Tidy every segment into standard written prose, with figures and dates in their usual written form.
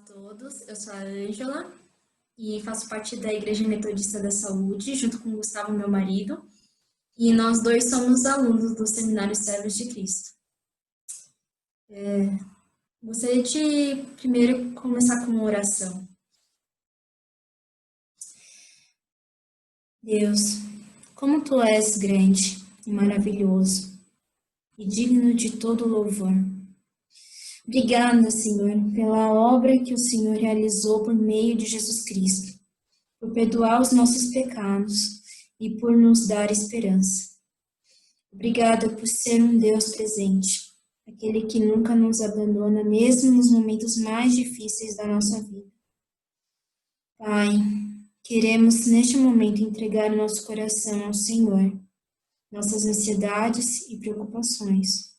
todos, eu sou a Ângela e faço parte da Igreja Metodista da Saúde, junto com o Gustavo, meu marido, e nós dois somos alunos do Seminário Servos de Cristo. Gostaria de primeiro começar com uma oração. Deus, como Tu és grande e maravilhoso e digno de todo louvor. Obrigada, Senhor, pela obra que o Senhor realizou por meio de Jesus Cristo, por perdoar os nossos pecados e por nos dar esperança. Obrigada por ser um Deus presente, aquele que nunca nos abandona, mesmo nos momentos mais difíceis da nossa vida. Pai, queremos neste momento entregar o nosso coração ao Senhor, nossas ansiedades e preocupações.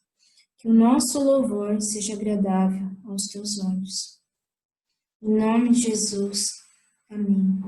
Que o nosso louvor seja agradável aos teus olhos. Em nome de Jesus. Amém.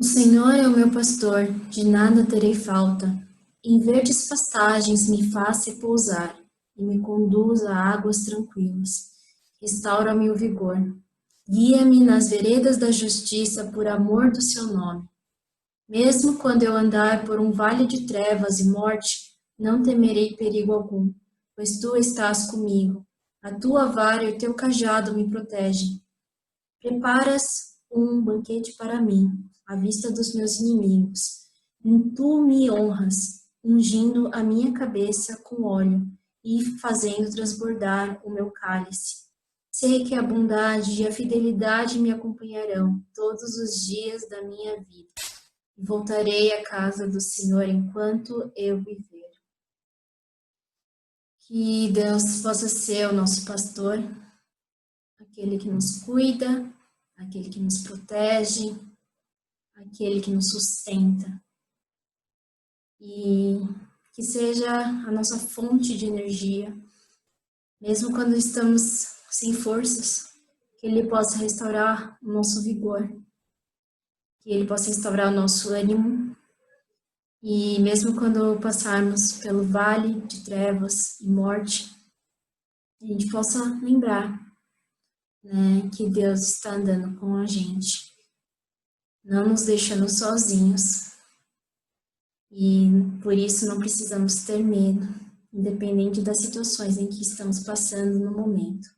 O Senhor é o meu pastor, de nada terei falta. Em verdes pastagens me faz repousar e me conduz a águas tranquilas. Restaura-me o vigor. Guia-me nas veredas da justiça por amor do seu nome. Mesmo quando eu andar por um vale de trevas e morte, não temerei perigo algum, pois tu estás comigo. A tua vara e o teu cajado me protegem. Preparas um banquete para mim, à vista dos meus inimigos. Tu me honras, ungindo a minha cabeça com óleo e fazendo transbordar o meu cálice. Sei que a bondade e a fidelidade me acompanharão todos os dias da minha vida. Voltarei à casa do Senhor enquanto eu viver. Que Deus possa ser o nosso pastor, aquele que nos cuida, aquele que nos protege, aquele que nos sustenta. E que seja a nossa fonte de energia, mesmo quando estamos sem forças, que Ele possa restaurar o nosso vigor, que Ele possa restaurar o nosso ânimo, e mesmo quando passarmos pelo vale de trevas e morte, a gente possa lembrar, né, que Deus está andando com a gente, não nos deixando sozinhos, e por isso não precisamos ter medo, independente das situações em que estamos passando no momento.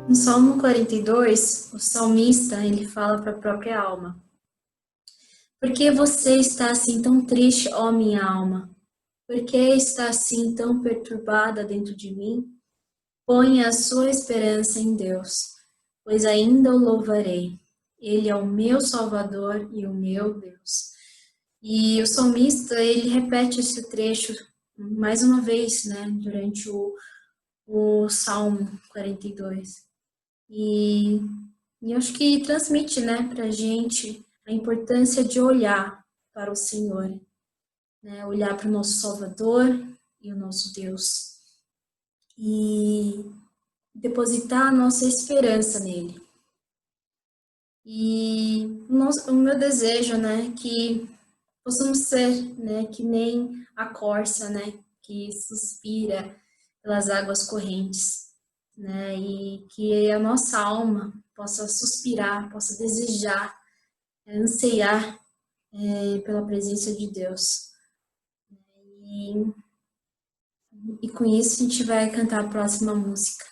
No Salmo 42, o salmista, ele fala para a própria alma: Por que você está assim tão triste, ó minha alma? Por que está assim tão perturbada dentro de mim? Ponha a sua esperança em Deus, pois ainda o louvarei. Ele é o meu Salvador e o meu Deus. E o salmista, ele repete esse trecho mais uma vez, né, durante o Salmo 42. E eu acho que transmite, né, para a gente a importância de olhar para o Senhor, né, olhar para o nosso Salvador e o nosso Deus e depositar a nossa esperança nele. E o meu desejo, né, que possamos ser, né, que nem a corça, né, que suspira pelas águas correntes, né, e que a nossa alma possa suspirar, possa desejar, anseiar pela presença de Deus. E com isso a gente vai cantar a próxima música.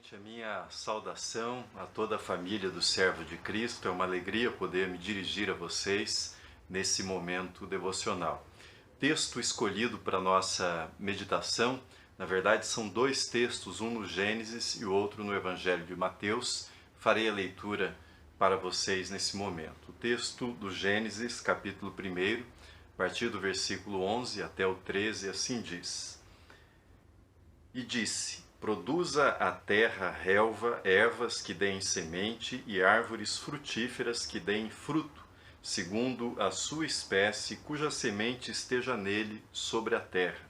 Primeiramente, a minha saudação a toda a família do Servo de Cristo. É uma alegria poder me dirigir a vocês nesse momento devocional. Texto escolhido para nossa meditação, na verdade, são dois textos, um no Gênesis e o outro no Evangelho de Mateus. Farei a leitura para vocês nesse momento. O texto do Gênesis, capítulo 1, a partir do versículo 11 até o 13, assim diz: E disse: Produza a terra relva, ervas que deem semente e árvores frutíferas que deem fruto, segundo a sua espécie, cuja semente esteja nele sobre a terra.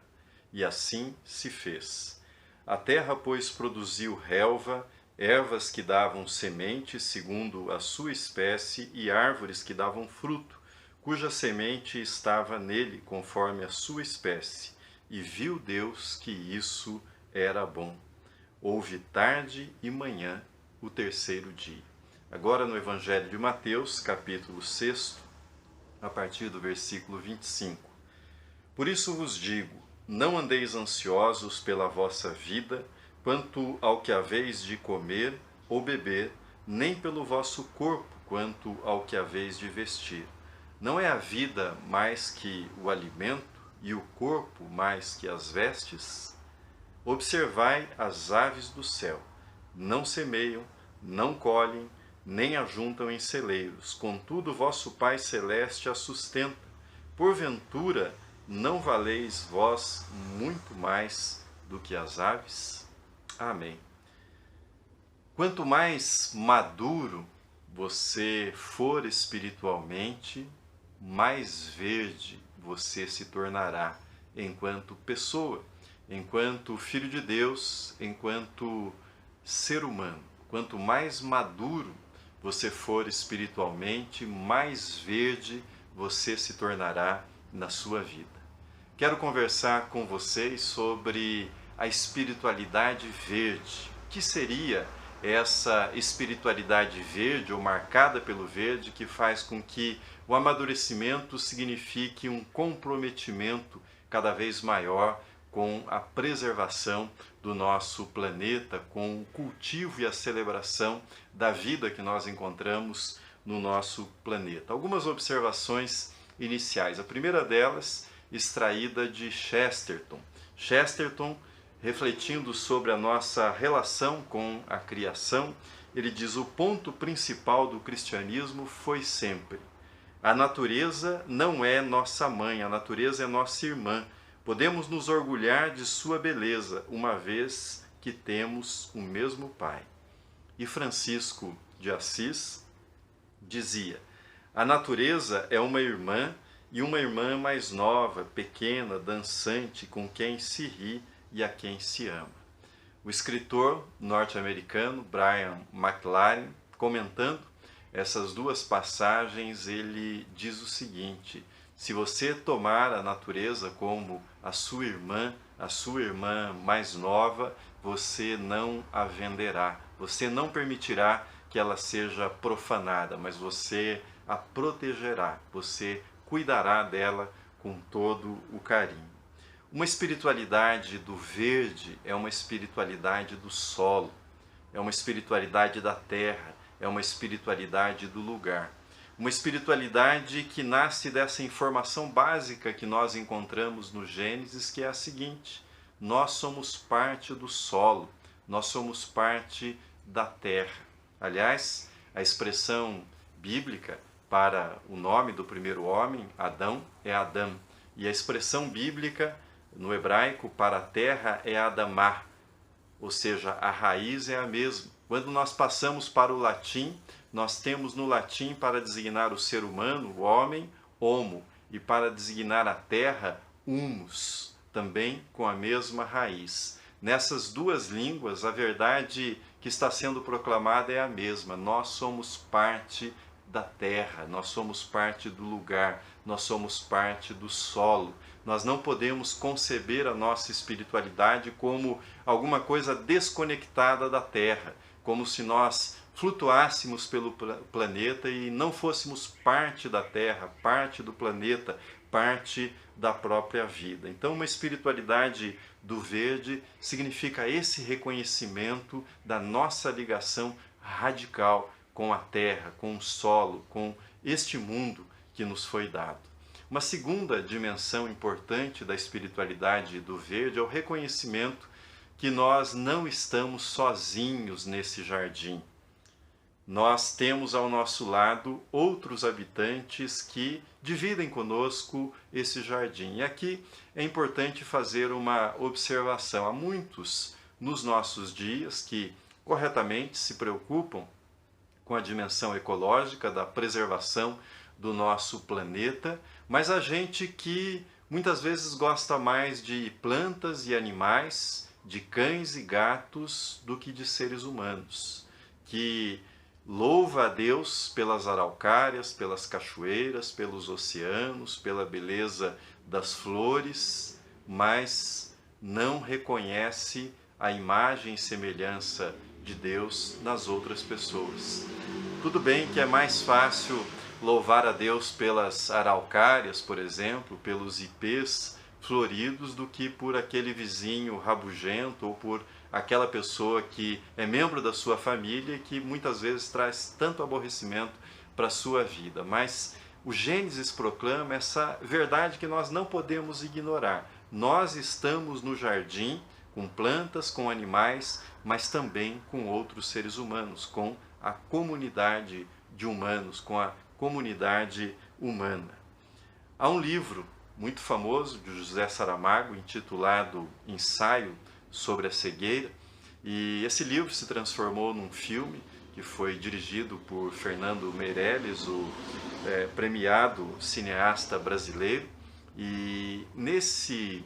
E assim se fez. A terra, pois, produziu relva, ervas que davam semente, segundo a sua espécie, e árvores que davam fruto, cuja semente estava nele, conforme a sua espécie. E viu Deus que isso era bom. Houve tarde e manhã, o terceiro dia. Agora no Evangelho de Mateus, capítulo 6, a partir do versículo 25. Por isso vos digo, não andeis ansiosos pela vossa vida, quanto ao que haveis de comer ou beber, nem pelo vosso corpo, quanto ao que haveis de vestir. Não é a vida mais que o alimento, e o corpo mais que as vestes? Observai as aves do céu, não semeiam, não colhem, nem ajuntam em celeiros, contudo vosso Pai Celeste as sustenta. Porventura, não valeis vós muito mais do que as aves? Amém. Quanto mais maduro você for espiritualmente, mais verde você se tornará enquanto pessoa, enquanto filho de Deus, enquanto ser humano. Quanto mais maduro você for espiritualmente, mais verde você se tornará na sua vida. Quero conversar com vocês sobre a espiritualidade verde. O que seria essa espiritualidade verde, ou marcada pelo verde, que faz com que o amadurecimento signifique um comprometimento cada vez maior com a preservação do nosso planeta, com o cultivo e a celebração da vida que nós encontramos no nosso planeta. Algumas observações iniciais. A primeira delas, extraída de Chesterton. Chesterton, refletindo sobre a nossa relação com a criação, ele diz: o ponto principal do cristianismo foi sempre: a natureza não é nossa mãe, a natureza é nossa irmã. Podemos nos orgulhar de sua beleza, uma vez que temos o mesmo Pai. E Francisco de Assis dizia: a natureza é uma irmã, e uma irmã mais nova, pequena, dançante, com quem se ri e a quem se ama. O escritor norte-americano Brian McLaren, comentando essas duas passagens, ele diz o seguinte: se você tomar a natureza como a sua irmã mais nova, você não a venderá, você não permitirá que ela seja profanada, mas você a protegerá, você cuidará dela com todo o carinho. Uma espiritualidade do verde é uma espiritualidade do solo, é uma espiritualidade da terra, é uma espiritualidade do lugar. Uma espiritualidade que nasce dessa informação básica que nós encontramos no Gênesis, que é a seguinte: nós somos parte do solo, nós somos parte da terra. Aliás, a expressão bíblica para o nome do primeiro homem, Adão, é Adão. E a expressão bíblica no hebraico para a terra é Adamá, ou seja, a raiz é a mesma. Quando nós passamos para o latim, nós temos no latim para designar o ser humano, o homem, homo, e para designar a terra, humus, também com a mesma raiz. Nessas duas línguas, a verdade que está sendo proclamada é a mesma. Nós somos parte da terra, nós somos parte do lugar, nós somos parte do solo. Nós não podemos conceber a nossa espiritualidade como alguma coisa desconectada da terra, como se nós flutuássemos pelo planeta e não fôssemos parte da Terra, parte do planeta, parte da própria vida. Então, uma espiritualidade do verde significa esse reconhecimento da nossa ligação radical com a terra, com o solo, com este mundo que nos foi dado. Uma segunda dimensão importante da espiritualidade do verde é o reconhecimento que nós não estamos sozinhos nesse jardim. Nós temos ao nosso lado outros habitantes que dividem conosco esse jardim. E aqui é importante fazer uma observação. Há muitos nos nossos dias que corretamente se preocupam com a dimensão ecológica da preservação do nosso planeta, mas há gente que muitas vezes gosta mais de plantas e animais, de cães e gatos, do que de seres humanos, que louva a Deus pelas araucárias, pelas cachoeiras, pelos oceanos, pela beleza das flores, mas não reconhece a imagem e semelhança de Deus nas outras pessoas. Tudo bem que é mais fácil louvar a Deus pelas araucárias, por exemplo, pelos ipês floridos, do que por aquele vizinho rabugento ou por aquela pessoa que é membro da sua família e que muitas vezes traz tanto aborrecimento para a sua vida. Mas o Gênesis proclama essa verdade que nós não podemos ignorar. Nós estamos no jardim com plantas, com animais, mas também com outros seres humanos, com a comunidade de humanos, com a comunidade humana. Há um livro muito famoso de José Saramago, intitulado Ensaio sobre a Cegueira, e esse livro se transformou num filme que foi dirigido por Fernando Meirelles, o premiado cineasta brasileiro, e nesse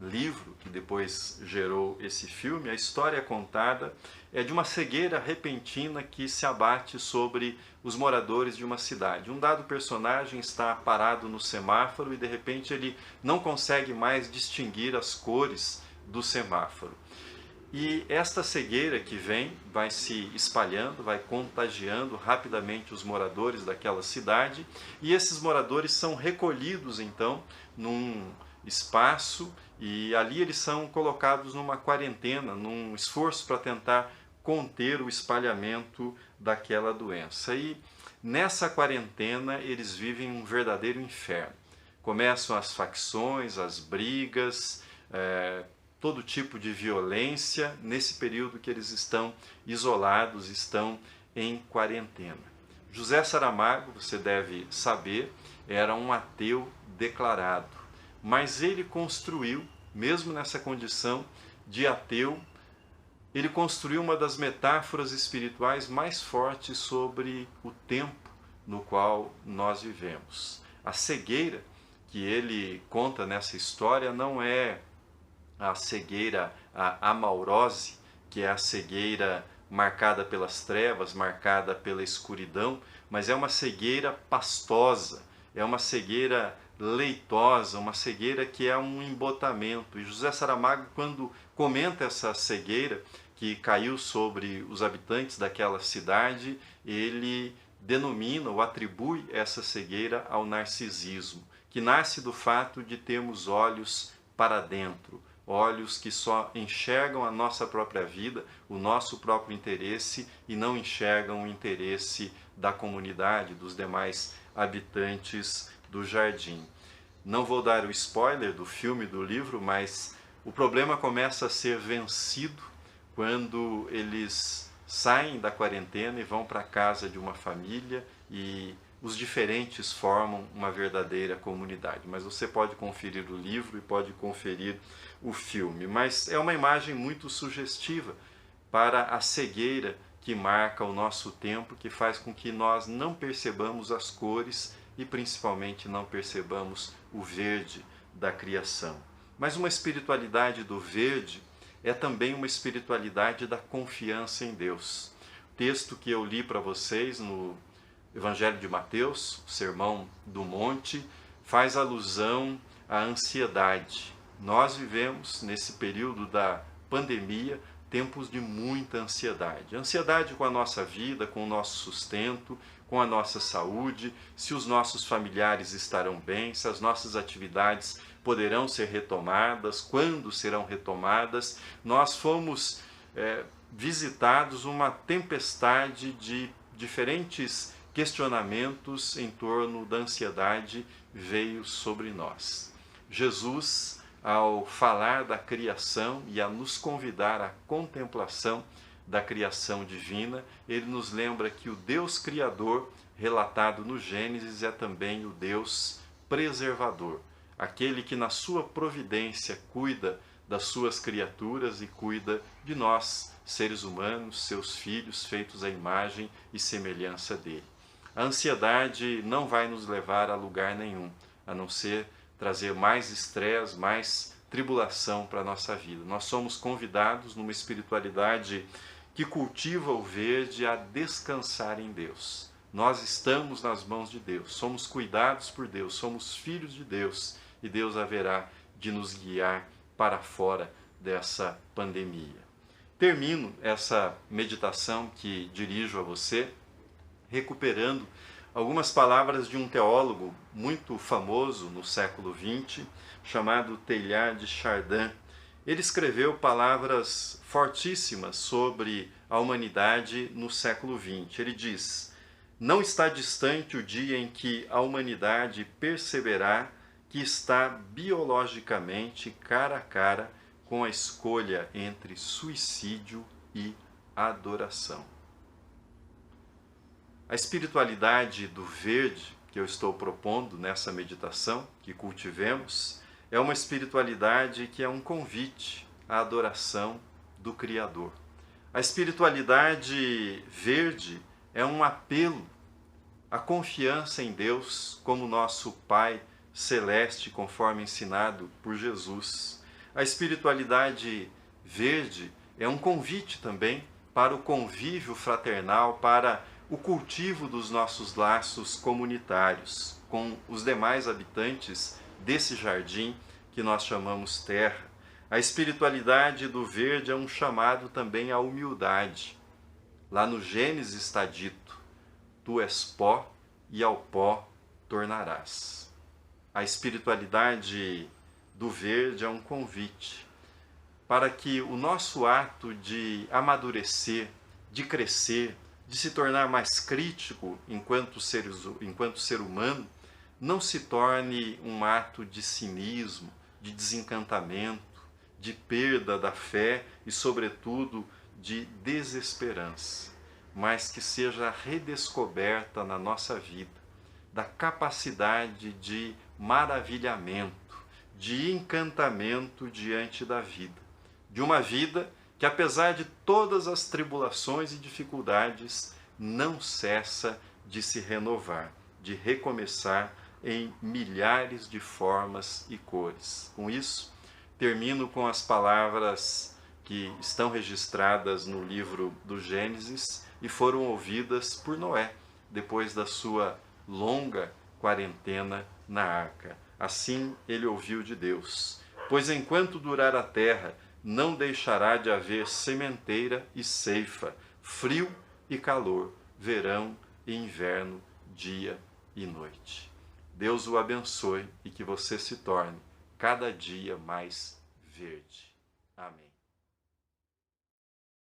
livro, que depois gerou esse filme, a história contada é de uma cegueira repentina que se abate sobre os moradores de uma cidade. Um dado personagem está parado no semáforo e de repente ele não consegue mais distinguir as cores do semáforo. E esta cegueira que vem, vai se espalhando, vai contagiando rapidamente os moradores daquela cidade, e esses moradores são recolhidos então num espaço, e ali eles são colocados numa quarentena, num esforço para tentar conter o espalhamento daquela doença. E nessa quarentena eles vivem um verdadeiro inferno. Começam as facções, as brigas, todo tipo de violência nesse período que eles estão isolados, estão em quarentena. José Saramago, você deve saber, era um ateu declarado, mas ele construiu, mesmo nessa condição de ateu, ele construiu uma das metáforas espirituais mais fortes sobre o tempo no qual nós vivemos. A cegueira que ele conta nessa história não é a cegueira, a amaurose, que é a cegueira marcada pelas trevas, marcada pela escuridão, mas é uma cegueira pastosa, é uma cegueira leitosa, uma cegueira que é um embotamento. E José Saramago, quando comenta essa cegueira que caiu sobre os habitantes daquela cidade, ele denomina ou atribui essa cegueira ao narcisismo, que nasce do fato de termos olhos para dentro, olhos que só enxergam a nossa própria vida, o nosso próprio interesse, e não enxergam o interesse da comunidade, dos demais habitantes do jardim. Não vou dar o spoiler do filme, do livro, mas o problema começa a ser vencido quando eles saem da quarentena e vão para a casa de uma família e os diferentes formam uma verdadeira comunidade. Mas você pode conferir o livro e pode conferir o filme. Mas é uma imagem muito sugestiva para a cegueira que marca o nosso tempo, que faz com que nós não percebamos as cores e principalmente não percebamos o verde da criação. Mas uma espiritualidade do verde é também uma espiritualidade da confiança em Deus. O texto que eu li para vocês no Evangelho de Mateus, o Sermão do Monte, faz alusão à ansiedade. Nós vivemos, nesse período da pandemia, tempos de muita ansiedade. Ansiedade com a nossa vida, com o nosso sustento, com a nossa saúde, se os nossos familiares estarão bem, se as nossas atividades poderão ser retomadas, quando serão retomadas. Nós fomos visitados uma tempestade de diferentes questionamentos em torno da ansiedade veio sobre nós. Jesus, ao falar da criação e a nos convidar à contemplação da criação divina, ele nos lembra que o Deus Criador, relatado no Gênesis, é também o Deus preservador, aquele que na sua providência cuida das suas criaturas e cuida de nós, seres humanos, seus filhos, feitos à imagem e semelhança dele. A ansiedade não vai nos levar a lugar nenhum, a não ser trazer mais estresse, mais tribulação para a nossa vida. Nós somos convidados numa espiritualidade que cultiva o verde a descansar em Deus. Nós estamos nas mãos de Deus, somos cuidados por Deus, somos filhos de Deus e Deus haverá de nos guiar para fora dessa pandemia. Termino essa meditação que dirijo a você recuperando algumas palavras de um teólogo muito famoso no século XX, chamado Teilhard de Chardin. Ele escreveu palavras fortíssimas sobre a humanidade no século XX. Ele diz: não está distante o dia em que a humanidade perceberá que está biologicamente cara a cara com a escolha entre suicídio e adoração. A espiritualidade do verde que eu estou propondo nessa meditação, que cultivemos, é uma espiritualidade que é um convite à adoração do Criador. A espiritualidade verde é um apelo à confiança em Deus como nosso Pai celeste, conforme ensinado por Jesus. A espiritualidade verde é um convite também para o convívio fraternal, para o cultivo dos nossos laços comunitários com os demais habitantes desse jardim que nós chamamos terra. A espiritualidade do verde é um chamado também à humildade. Lá no Gênesis está dito: tu és pó e ao pó tornarás. A espiritualidade do verde é um convite para que o nosso ato de amadurecer, de crescer, de se tornar mais crítico enquanto ser humano, não se torne um ato de cinismo, de desencantamento, de perda da fé e, sobretudo, de desesperança, mas que seja redescoberta na nossa vida da capacidade de maravilhamento, de encantamento diante da vida, de uma vida que, apesar de todas as tribulações e dificuldades, não cessa de se renovar, de recomeçar em milhares de formas e cores. Com isso, termino com as palavras que estão registradas no livro do Gênesis e foram ouvidas por Noé, depois da sua longa quarentena na arca. Assim ele ouviu de Deus: pois enquanto durar a terra, não deixará de haver sementeira e ceifa, frio e calor, verão e inverno, dia e noite. Deus o abençoe e que você se torne cada dia mais verde. Amém.